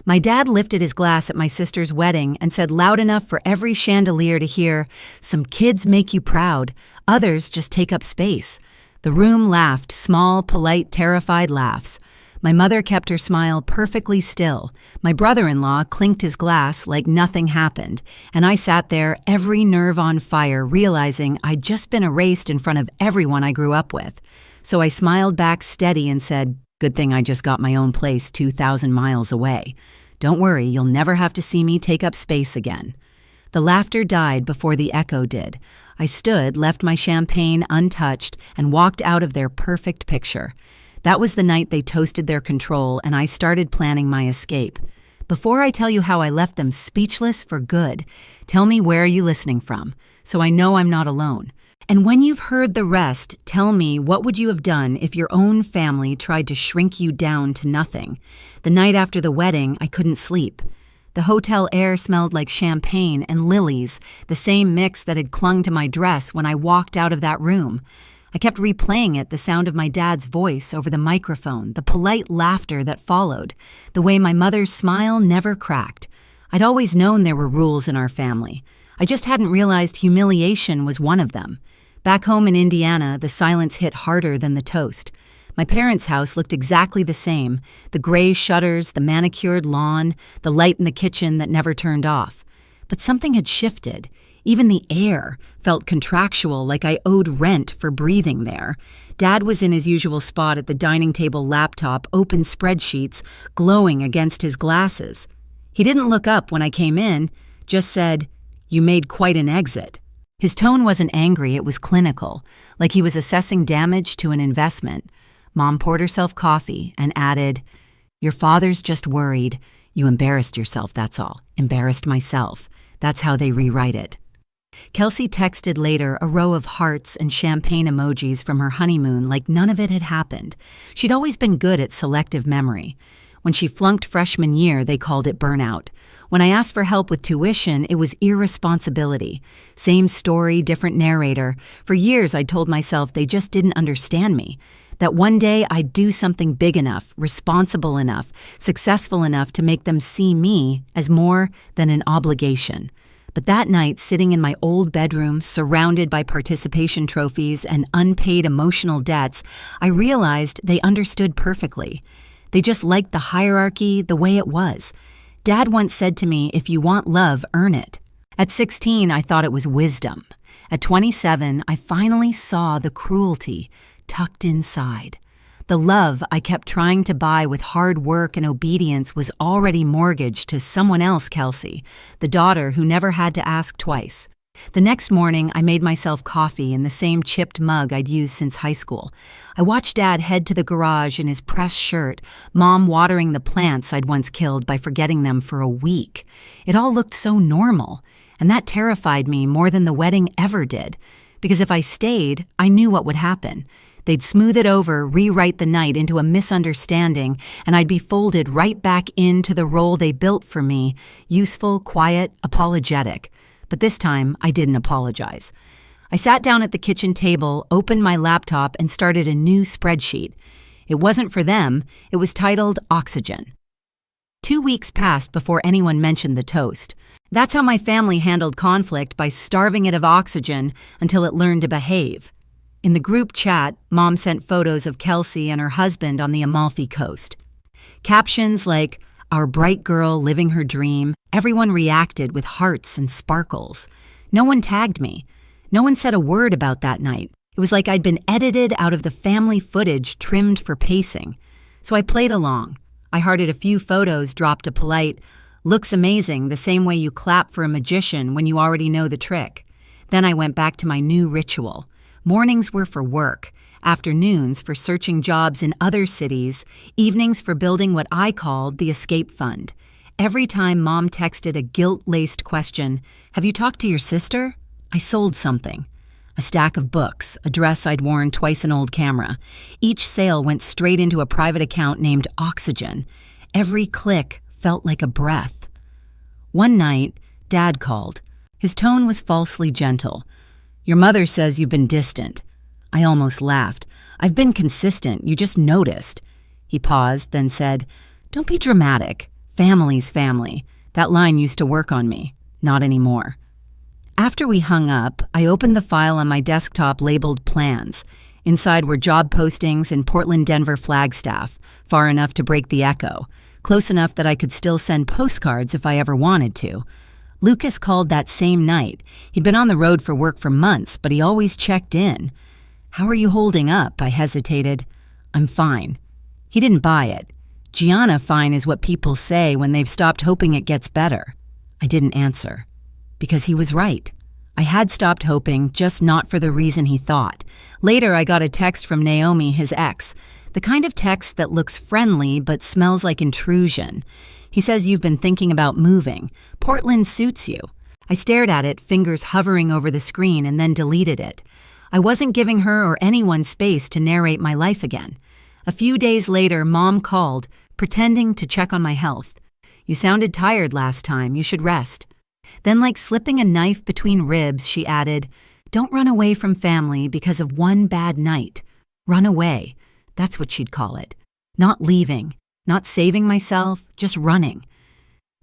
My dad lifted his glass at my sister's wedding and said loud enough for every chandelier to hear, "Some kids make you proud, others just take up space." The room laughed, small, polite, terrified laughs. My mother kept her smile perfectly still. My brother-in-law clinked his glass like nothing happened, and I sat there, every nerve on fire, realizing I'd just been erased in front of everyone I grew up with. So I smiled back steady and said, "Good thing I just got my own place 2,000 miles away. Don't worry, you'll never have to see me take up space again." The laughter died before the echo did. I stood, left my champagne untouched, and walked out of their perfect picture. That was the night they toasted their control, and I started planning my escape. Before I tell you how I left them speechless for good, tell me where are you listening from, so I know I'm not alone. And when you've heard the rest, tell me what would you have done if your own family tried to shrink you down to nothing. The night after the wedding, I couldn't sleep. The hotel air smelled like champagne and lilies, the same mix that had clung to my dress when I walked out of that room. I kept replaying it, the sound of my dad's voice over the microphone, the polite laughter that followed, the way my mother's smile never cracked. I'd always known there were rules in our family. I just hadn't realized humiliation was one of them. Back home in Indiana, the silence hit harder than the toast. My parents' house looked exactly the same, the gray shutters, the manicured lawn, the light in the kitchen that never turned off. But something had shifted. Even the air felt contractual, like I owed rent for breathing there. Dad was in his usual spot at the dining table laptop, open spreadsheets, glowing against his glasses. He didn't look up when I came in, just said, "You made quite an exit." His tone wasn't angry, it was clinical, like he was assessing damage to an investment. Mom poured herself coffee and added, "Your father's just worried. You embarrassed yourself, that's all. Embarrassed myself. That's how they rewrite it." Kelsey texted later a row of hearts and champagne emojis from her honeymoon like none of it had happened. She'd always been good at selective memory. When she flunked freshman year, they called it burnout. When I asked for help with tuition, it was irresponsibility. Same story, different narrator. For years, I'd told myself they just didn't understand me. That one day I'd do something big enough, responsible enough, successful enough to make them see me as more than an obligation. But that night, sitting in my old bedroom, surrounded by participation trophies and unpaid emotional debts, I realized they understood perfectly. They just liked the hierarchy the way it was. Dad once said to me, "If you want love, earn it." At 16, I thought it was wisdom. At 27, I finally saw the cruelty tucked inside. The love I kept trying to buy with hard work and obedience was already mortgaged to someone else, Kelsey, the daughter who never had to ask twice. The next morning, I made myself coffee in the same chipped mug I'd used since high school. I watched Dad head to the garage in his pressed shirt, Mom watering the plants I'd once killed by forgetting them for a week. It all looked so normal, and that terrified me more than the wedding ever did, because if I stayed, I knew what would happen. They'd smooth it over, rewrite the night into a misunderstanding, and I'd be folded right back into the role they built for me, useful, quiet, apologetic. But this time, I didn't apologize. I sat down at the kitchen table, opened my laptop, and started a new spreadsheet. It wasn't for them. It was titled Oxygen. 2 weeks passed before anyone mentioned the toast. That's how my family handled conflict, by starving it of oxygen until it learned to behave. In the group chat, Mom sent photos of Kelsey and her husband on the Amalfi Coast. Captions like, "Our bright girl living her dream." Everyone reacted with hearts and sparkles. No one tagged me. No one said a word about that night. It was like I'd been edited out of the family footage trimmed for pacing. So I played along. I hearted a few photos, dropped a polite, "Looks amazing," the same way you clap for a magician when you already know the trick. Then I went back to my new ritual. Mornings were for work, afternoons for searching jobs in other cities, evenings for building what I called the escape fund. Every time Mom texted a guilt-laced question, "Have you talked to your sister?" I sold something. A stack of books, a dress I'd worn twice an old camera. Each sale went straight into a private account named Oxygen. Every click felt like a breath. One night, Dad called. His tone was falsely gentle. "Your mother says you've been distant." I almost laughed. "I've been consistent, you just noticed." He paused, then said, "Don't be dramatic. Family's family. That line used to work on me. Not anymore. After we hung up, I opened the file on my desktop labeled Plans. Inside were job postings in Portland, Denver, Flagstaff, far enough to break the echo, close enough that I could still send postcards if I ever wanted to. Lucas called that same night. He'd been on the road for work for months, but he always checked in. "How are you holding up?" I hesitated. "I'm fine." He didn't buy it. Gianna fine is what people say when they've stopped hoping it gets better. I didn't answer. Because he was right. I had stopped hoping, just not for the reason he thought. Later, I got a text from Naomi, his ex, the kind of text that looks friendly but smells like intrusion. He says, "You've been thinking about moving. Portland suits you." I stared at it, fingers hovering over the screen, and then deleted it. I wasn't giving her or anyone space to narrate my life again. A few days later, Mom called, pretending to check on my health. "You sounded tired last time. You should rest." Then, like slipping a knife between ribs, she added, "Don't run away from family because of one bad night. Run away." That's what she'd call it. Not leaving, not saving myself, just running.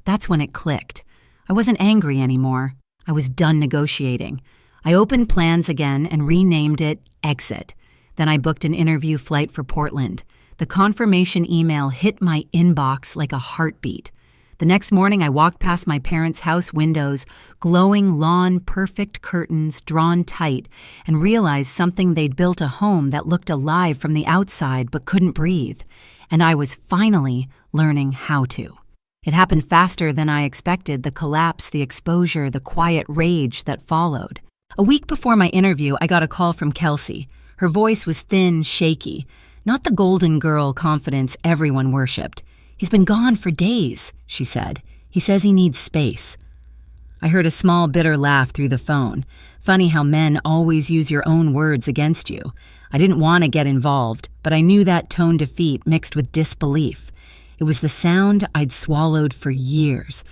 That's when it clicked. I wasn't angry anymore. I was done negotiating. I opened Plans again and renamed it Exit. Then I booked an interview flight for Portland. The confirmation email hit my inbox like a heartbeat. The next morning, I walked past my parents' house windows, glowing lawn, perfect curtains drawn tight, and realized something they'd built a home that looked alive from the outside but couldn't breathe. And I was finally learning how to. It happened faster than I expected, the collapse, the exposure, the quiet rage that followed. A week before my interview, I got a call from Kelsey. Her voice was thin, shaky, not the golden girl confidence everyone worshipped. "He's been gone for days," she said. "He says he needs space." I heard a small, bitter laugh through the phone. Funny how men always use your own words against you. I didn't want to get involved, but I knew that tone defeat mixed with disbelief. It was the sound I'd swallowed for years.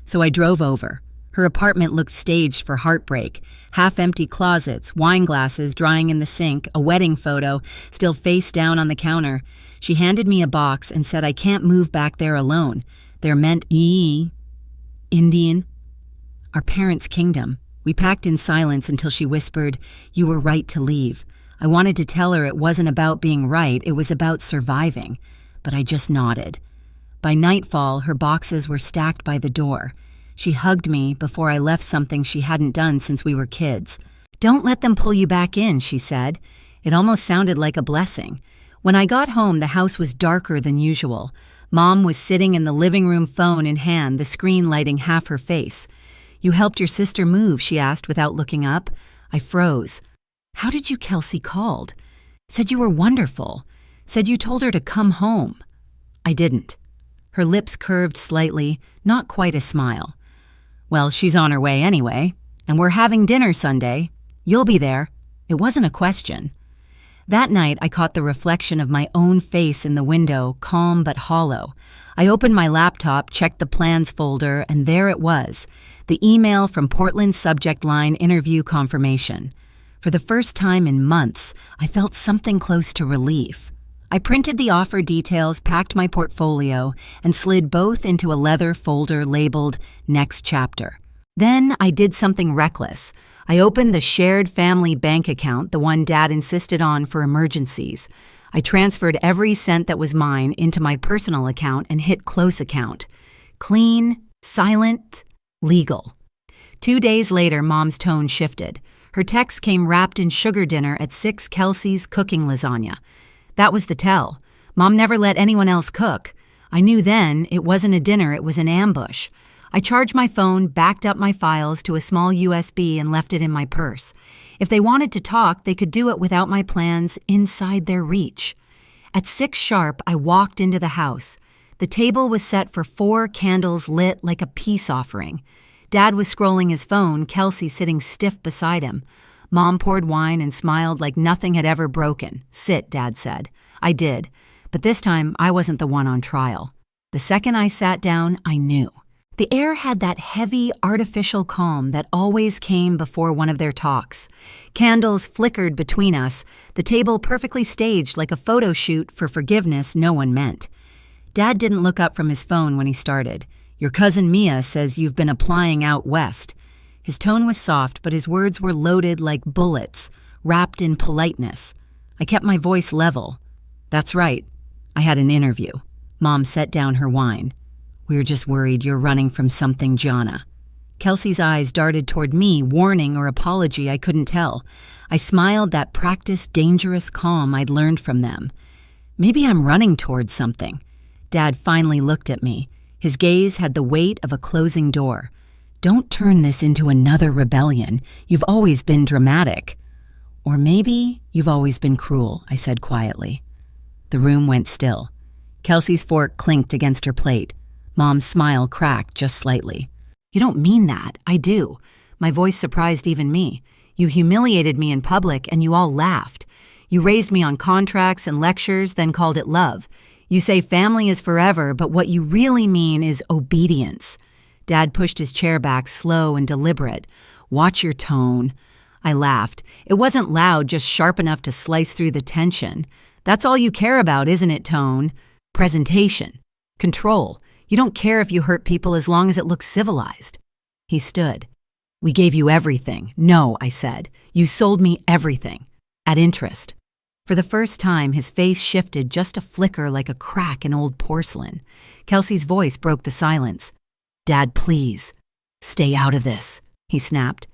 So I drove over. Her apartment looked staged for heartbreak. Half-empty closets, wine glasses drying in the sink, a wedding photo still face down on the counter. She handed me a box and said I can't move back there alone. They're meant Indian. Our parents' kingdom. We packed in silence until she whispered, "You were right to leave." I wanted to tell her it wasn't about being right, it was about surviving. But I just nodded. By nightfall, her boxes were stacked by the door. She hugged me before I left something she hadn't done since we were kids. "Don't let them pull you back in," she said. It almost sounded like a blessing. When I got home, the house was darker than usual. Mom was sitting in the living room, phone in hand, the screen lighting half her face. "You helped your sister move?" she asked without looking up. I froze. "How did you?" Kelsey called. "Said you were wonderful. Said you told her to come home." I didn't. Her lips curved slightly, not quite a smile. "Well, she's on her way anyway, and we're having dinner Sunday. You'll be there." It wasn't a question. That night, I caught the reflection of my own face in the window, calm but hollow. I opened my laptop, checked the Plans folder, and there it was, the email from Portland's subject line, "Interview confirmation." For the first time in months, I felt something close to relief. I printed the offer details, packed my portfolio, and slid both into a leather folder labeled Next Chapter. Then I did something reckless. I opened the shared family bank account, the one Dad insisted on for emergencies. I transferred every cent that was mine into my personal account and hit Close Account. Clean, silent, legal. 2 days later, Mom's tone shifted. Her text came wrapped in sugar dinner at 6 Kelsey's cooking lasagna. That was the tell. Mom never let anyone else cook. I knew then it wasn't a dinner, it was an ambush. I charged my phone, backed up my files to a small USB, and left it in my purse. If they wanted to talk, they could do it without my plans inside their reach. At 6 sharp, I walked into the house. The table was set for 4 candles lit like a peace offering. Dad was scrolling his phone, Kelsey sitting stiff beside him. Mom poured wine and smiled like nothing had ever broken. "Sit," Dad said. I did, but this time I wasn't the one on trial. The second I sat down, I knew. The air had that heavy, artificial calm that always came before one of their talks. Candles flickered between us, the table perfectly staged like a photo shoot for forgiveness no one meant. Dad didn't look up from his phone when he started. Your cousin Mia says you've been applying out west. His tone was soft, but his words were loaded like bullets, wrapped in politeness. I kept my voice level. That's right. I had an interview. Mom set down her wine. We're just worried you're running from something, Gianna. Kelsey's eyes darted toward me, warning or apology, I couldn't tell. I smiled that practiced, dangerous calm I'd learned from them. Maybe I'm running toward something. Dad finally looked at me. His gaze had the weight of a closing door. Don't turn this into another rebellion. You've always been dramatic. Or maybe you've always been cruel, I said quietly. The room went still. Kelsey's fork clinked against her plate. Mom's smile cracked just slightly. You don't mean that. I do. My voice surprised even me. You humiliated me in public and you all laughed. You raised me on contracts and lectures, then called it love. You say family is forever, but what you really mean is obedience. Dad pushed his chair back, slow and deliberate. Watch your tone. I laughed. It wasn't loud, just sharp enough to slice through the tension. That's all you care about, isn't it, tone? Presentation. Control. You don't care if you hurt people as long as it looks civilized. He stood. We gave you everything. No, I said. You sold me everything. At interest. For the first time, his face shifted just a flicker like a crack in old porcelain. Kelsey's voice broke the silence. Dad, please. Stay out of this, he snapped.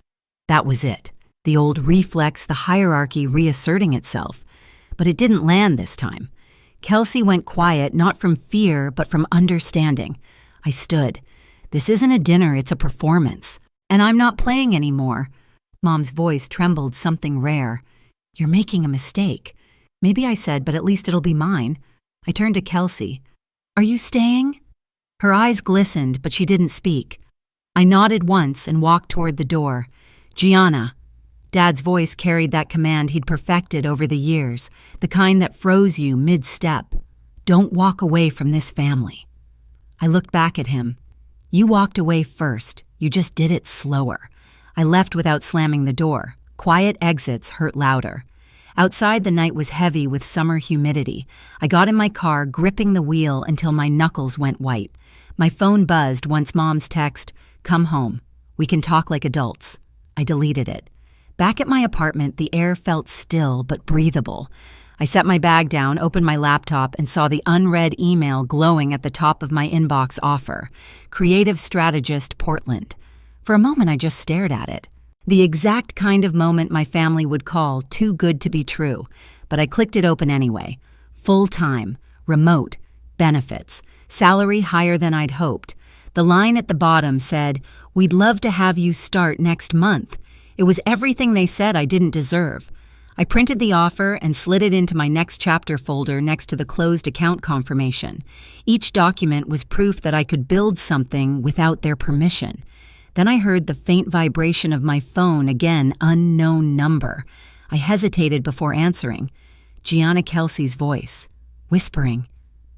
That was it. The old reflex, the hierarchy reasserting itself. But it didn't land this time. Kelsey went quiet, not from fear, but from understanding. I stood. This isn't a dinner, it's a performance. And I'm not playing anymore. Mom's voice trembled something rare. You're making a mistake. Maybe I said, but at least it'll be mine. I turned to Kelsey. Are you staying? Her eyes glistened, but she didn't speak. I nodded once and walked toward the door. Gianna. Dad's voice carried that command he'd perfected over the years, the kind that froze you mid-step. Don't walk away from this family. I looked back at him. You walked away first. You just did it slower. I left without slamming the door. Quiet exits hurt louder. Outside, the night was heavy with summer humidity. I got in my car, gripping the wheel until my knuckles went white. My phone buzzed once Mom's text, "Come home. We can talk like adults." I deleted it. Back at my apartment, the air felt still but breathable. I set my bag down, opened my laptop, and saw the unread email glowing at the top of my inbox offer. Creative Strategist, Portland. For a moment, I just stared at it. The exact kind of moment my family would call too good to be true. But I clicked it open anyway. Full-time, remote, benefits, salary higher than I'd hoped. The line at the bottom said, "We'd love to have you start next month." It was everything they said I didn't deserve. I printed the offer and slid it into my next chapter folder next to the closed account confirmation. Each document was proof that I could build something without their permission. Then I heard the faint vibration of my phone, again, unknown number. I hesitated before answering. Gianna Kelsey's voice, whispering,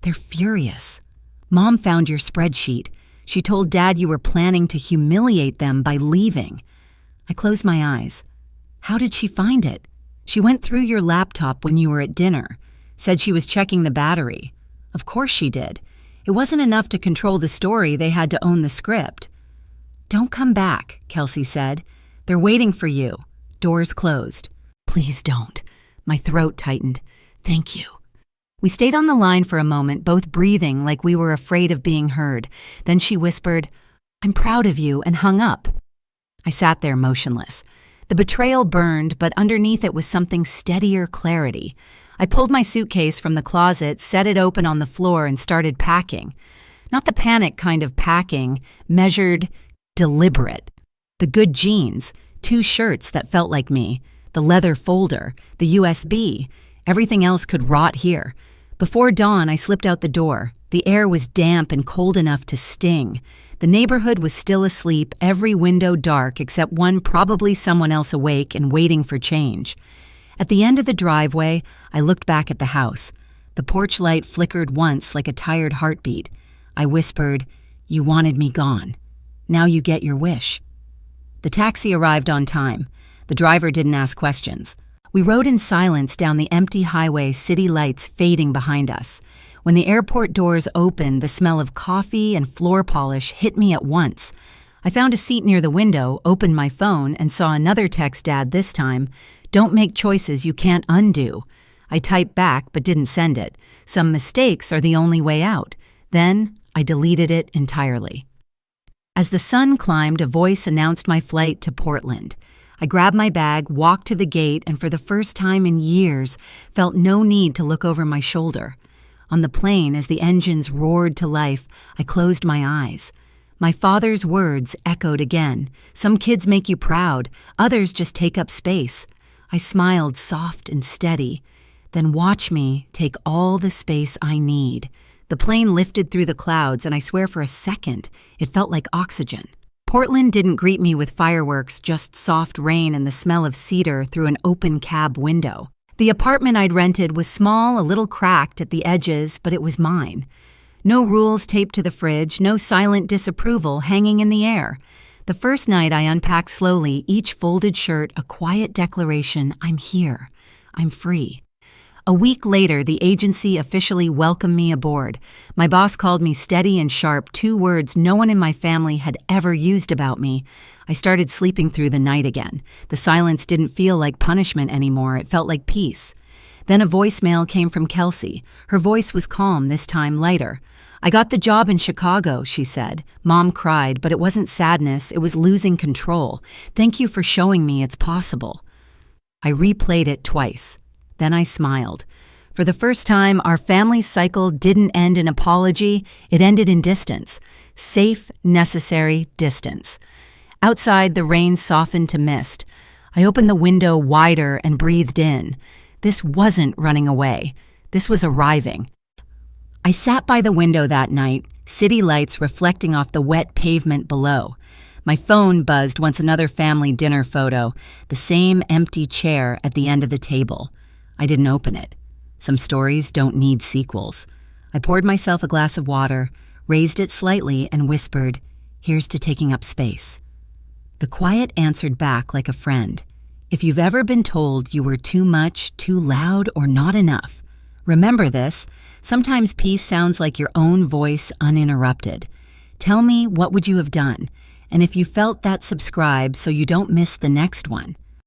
"They're furious. Mom found your spreadsheet. She told Dad you were planning to humiliate them by leaving." I closed my eyes. How did she find it? She went through your laptop when you were at dinner. Said she was checking the battery. Of course she did. It wasn't enough to control the story, they had to own the script. "Don't come back," Kelsey said. "They're waiting for you." Doors closed. "Please don't." My throat tightened. "Thank you." We stayed on the line for a moment, both breathing like we were afraid of being heard. Then she whispered, "I'm proud of you," and hung up. I sat there motionless. The betrayal burned, but underneath it was something steadier clarity. I pulled my suitcase from the closet, set it open on the floor, and started packing. Not the panic kind of packing, measured, deliberate. The good jeans, 2 shirts that felt like me, the leather folder, the USB. Everything else could rot here. Before dawn, I slipped out the door. The air was damp and cold enough to sting. The neighborhood was still asleep, every window dark except one probably someone else awake and waiting for change. At the end of the driveway, I looked back at the house. The porch light flickered once like a tired heartbeat. I whispered, "You wanted me gone. Now you get your wish." The taxi arrived on time. The driver didn't ask questions. We rode in silence down the empty highway, city lights fading behind us. When the airport doors opened, the smell of coffee and floor polish hit me at once. I found a seat near the window, opened my phone, and saw another text Dad this time. "Don't make choices you can't undo." I typed back but didn't send it. Some mistakes are the only way out. Then I deleted it entirely. As the sun climbed, a voice announced my flight to Portland. I grabbed my bag, walked to the gate, and for the first time in years, felt no need to look over my shoulder. On the plane, as the engines roared to life, I closed my eyes. My father's words echoed again. "Some kids make you proud, others just take up space." I smiled soft and steady. "Then watch me take all the space I need." The plane lifted through the clouds, and I swear for a second, it felt like oxygen. Portland didn't greet me with fireworks, just soft rain and the smell of cedar through an open cab window. The apartment I'd rented was small, a little cracked at the edges, but it was mine. No rules taped to the fridge, no silent disapproval hanging in the air. The first night I unpacked slowly, each folded shirt a quiet declaration: I'm here. I'm free. A week later, the agency officially welcomed me aboard. My boss called me steady and sharp, 2 words no one in my family had ever used about me. I started sleeping through the night again. The silence didn't feel like punishment anymore. It felt like peace. Then a voicemail came from Kelsey. Her voice was calm, this time lighter. "I got the job in Chicago," she said. Mom cried, but it wasn't sadness. It was losing control. "Thank you for showing me it's possible." I replayed it twice. Then I smiled. For the first time, our family cycle didn't end in apology, it ended in distance. Safe, necessary distance. Outside, the rain softened to mist. I opened the window wider and breathed in. This wasn't running away. This was arriving. I sat by the window that night, city lights reflecting off the wet pavement below. My phone buzzed once another family dinner photo, the same empty chair at the end of the table. I didn't open it. Some stories don't need sequels. I poured myself a glass of water, raised it slightly, and whispered, "Here's to taking up space." The quiet answered back like a friend. If you've ever been told you were too much, too loud, or not enough, remember this. Sometimes peace sounds like your own voice uninterrupted. Tell me, what would you have done? And if you felt that, subscribe so you don't miss the next one.